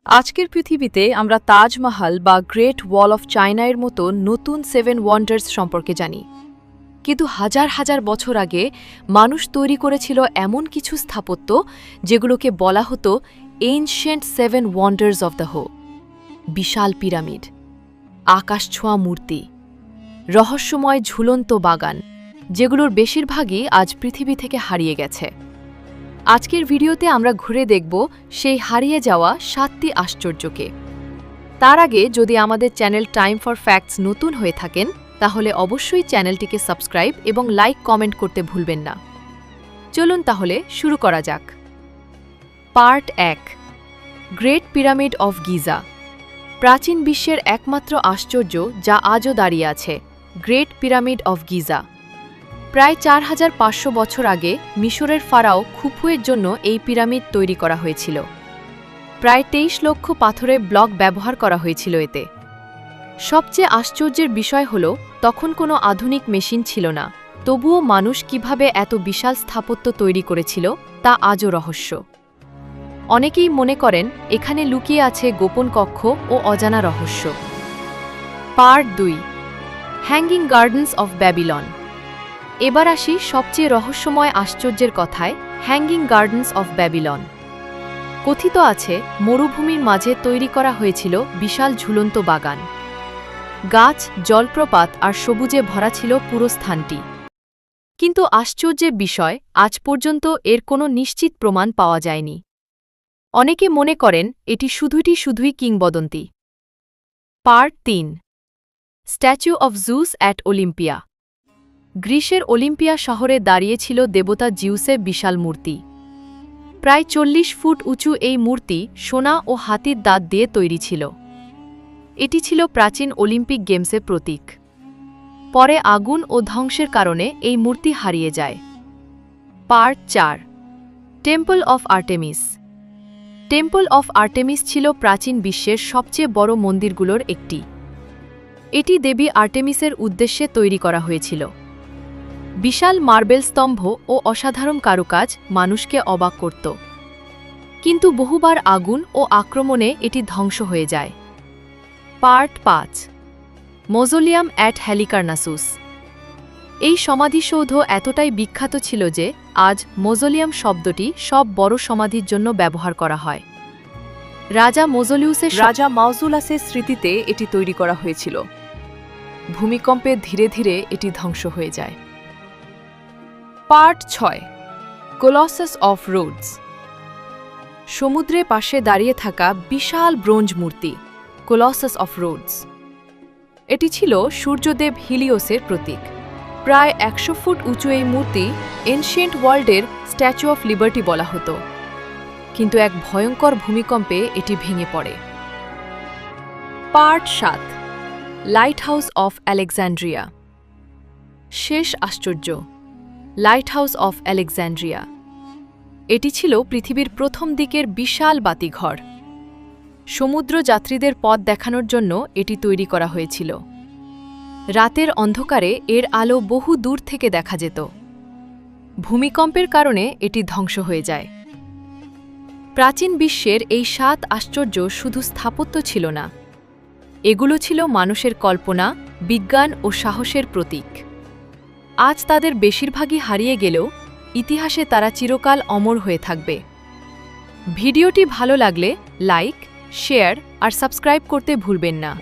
আজকের পৃথিবীতে আমরা তাজমহল বা গ্রেট ওয়াল অফ চায়নার মতো নতুন 7 ওয়ান্ডার্স সম্পর্কে জানি, কিন্তু হাজার হাজার বছর আগে মানুষ তৈরি করেছিল এমন কিছু স্থাপত্য যেগুলোকে বলা হতো এনশিয়েন্ট 7 ওয়ান্ডার্স অফ দ্য হো। বিশাল পিরামিড, আকাশছোঁয়া মূর্তি, রহস্যময় ঝুলন্ত বাগান, যেগুলোর বেশিরভাগই আজ পৃথিবী থেকে হারিয়ে গেছে। আজকের ভিডিওতে আমরা ঘুরে দেখব সেই হারিয়ে যাওয়া 7টি আশ্চর্যকে। তার আগে যদি আমাদের চ্যানেল টাইম ফর ফ্যাক্টস নতুন হয়ে থাকেন, তাহলে অবশ্যই চ্যানেলটিকে সাবস্ক্রাইব এবং লাইক কমেন্ট করতে ভুলবেন না। চলুন তাহলে শুরু করা যাক। Part 1, great pyramid of Giza. প্রাচীন বিশ্বের একমাত্র আশ্চর্য যা আজও দাঁড়িয়ে আছে, গ্রেট পিরামিড অফ গিজা। প্রায় 4500 বছর আগে মিশরের ফারাও খুফুয়ের জন্য এই পিরামিড তৈরি করা হয়েছিল। প্রায় 23 লক্ষ পাথরের ব্লক ব্যবহার করা হয়েছিল এতে। সবচেয়ে আশ্চর্যের বিষয় হল, তখন কোনো আধুনিক মেশিন ছিল না, তবুও মানুষ কিভাবে এত বিশাল স্থাপত্য তৈরি করেছিল তা আজও রহস্য। অনেকেই মনে করেন এখানে লুকিয়ে আছে গোপন কক্ষ ও অজানা রহস্য। Part 2, hanging gardens of Babylon. এবার আসি সবচেয়ে রহস্যময় আশ্চর্যের কথায়, হ্যাঙ্গিং গার্ডেন্স অফ ব্যাবিলন। কথিত আছে মরুভূমির মাঝে তৈরি করা হয়েছিল বিশাল ঝুলন্ত বাগান। গাছ, জলপ্রপাত আর সবুজে ভরা ছিল পুরো স্থানটি। কিন্তু আশ্চর্যের বিষয়, আজ পর্যন্ত এর কোনো নিশ্চিত প্রমাণ পাওয়া যায়নি। অনেকে মনে করেন এটি শুধুই কিংবদন্তি। Part 3, statue of Zeus at Olympia. গ্রিসের ওলিম্পিয়া শহরে দাঁড়িয়েছিল দেবতা জিউসের বিশাল মূর্তি। প্রায় 40 ফুট উঁচু এই মূর্তি সোনা ও হাতির দাঁত দিয়ে তৈরি ছিল। এটি ছিল প্রাচীন অলিম্পিক গেমসের প্রতীক। পরে আগুন ও ধ্বংসের কারণে এই মূর্তি হারিয়ে যায়। Part 4, temple of Artemis. Temple of Artemis ছিল প্রাচীন বিশ্বের সবচেয়ে বড় মন্দিরগুলোর একটি। এটি দেবী আর্টেমিসের উদ্দেশ্যে তৈরি করা হয়েছিল। বিশাল মার্বেল স্তম্ভ ও অসাধারণ কারুকাজ মানুষকে অবাক করত। কিন্তু বহুবার আগুন ও আক্রমণে এটি ধ্বংস হয়ে যায়। Part 5, mausoleum at Halicarnassus. এই সমাধিসৌধ এতটাই বিখ্যাত ছিল যে আজ মজোলিয়াম শব্দটি সব বড় সমাধির জন্য ব্যবহার করা হয়। রাজা মাউজুলাসের স্মৃতিতে এটি তৈরি করা হয়েছিল। ভূমিকম্পে ধীরে ধীরে এটি ধ্বংস হয়ে যায়। Part 6, Colossus of Rhodes. সমুদ্রের পাশে দাঁড়িয়ে থাকা বিশাল ব্রোঞ্জ মূর্তি, কলসাস অফ রোডস। এটি ছিল সূর্যদেব হিলিওসের প্রতীক। প্রায় 100 ফুট উঁচু এই মূর্তি এনশিয়েন্ট ওয়ার্ল্ডের স্ট্যাচু অফ লিবার্টি বলা হতো, কিন্তু এক ভয়ঙ্কর ভূমিকম্পে এটি ভেঙে পড়ে। Part 7, light house of Alexandria. শেষ আশ্চর্য, লাইট হাউস অফ আলেকজান্ড্রিয়া। এটি ছিল পৃথিবীর প্রথম দিকের বিশাল বাতিঘর। সমুদ্র যাত্রীদের পথ দেখানোর জন্য এটি তৈরি করা হয়েছিল। রাতের অন্ধকারে এর আলো বহু দূর থেকে দেখা যেত। ভূমিকম্পের কারণে এটি ধ্বংস হয়ে যায়। প্রাচীন বিশ্বের এই 7 আশ্চর্য শুধু স্থাপত্য ছিল না, এগুলো ছিল মানুষের কল্পনা, বিজ্ঞান ও সাহসের প্রতীক। আজ তাদের বেশিরভাগই হারিয়ে গেলেও ইতিহাসে তারা চিরকাল অমর হয়ে থাকবে। ভিডিওটি ভালো লাগলে লাইক, শেয়ার আর সাবস্ক্রাইব করতে ভুলবেন না।